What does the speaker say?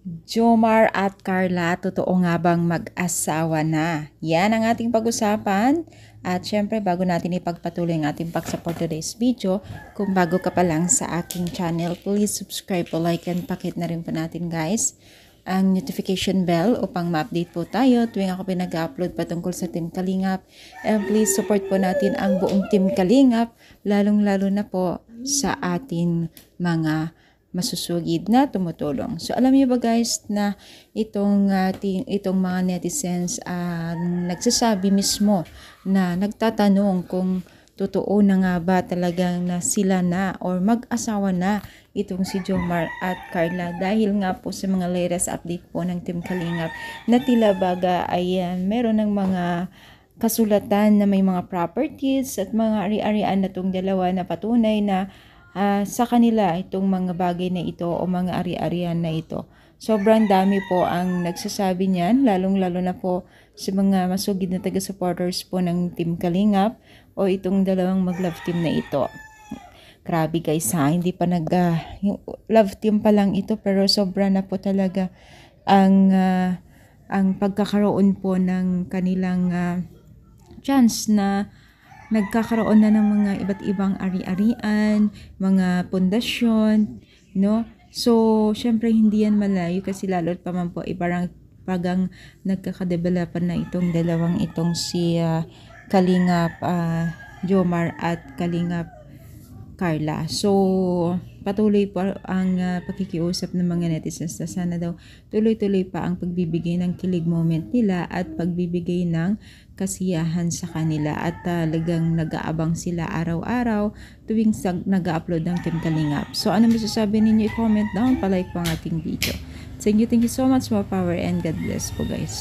Jomar at Carla, totoo nga bang mag-asawa na? Yan ang ating pag-usapan. At syempre, bago natin ipagpatuloy ang ating pag-support today's video, kung bago ka pa lang sa aking channel, please subscribe po, like, and pakit na rin po natin guys ang notification bell upang ma-update po tayo tuwing ako pinag-upload patungkol sa Team Kalingap. And please support po natin ang buong Team Kalingap, lalong-lalo na po sa ating mga masusugid na tumutulong. So alam niyo ba guys na itong mga netizens nagsasabi mismo na nagtatanong kung totoo na nga ba talagang na sila na or mag-asawa na itong si Jomar at Carla, dahil nga po sa mga latest update po ng Team Kalingap na tila baga ay meron ng mga kasulatan na may mga properties at mga ari-arian na itong dalawa na patunay na sa kanila itong mga bagay na ito o mga ari-arian na ito. Sobrang dami po ang nagsasabi niyan, lalong-lalo na po sa mga masugid na taga-supporters po ng Team Kalingap o itong dalawang mag-love team na ito. Grabe guys hindi pa yung love team pa lang ito, pero sobra na po talaga ang pagkakaroon po ng kanilang chance na nagkakaroon na ng mga iba't ibang ari-arian, mga pundasyon, no? So, syempre hindi yan malayo kasi lalo't pa man po iparang pagang nagkakadevelopan na itong dalawang itong si Kalingap Jomar at Kalingap Carla. So, patuloy po ang pakikiusap ng mga netizens na sana daw tuloy-tuloy pa ang pagbibigay ng kilig moment nila at pagbibigay ng kasiyahan sa kanila at talagang nag-aabang sila araw-araw tuwing nag-upload ng Team Kalingap. So, ano masasabi ninyo? I-comment down, palike po ang ating video. Thank you so much, more power and God bless po guys.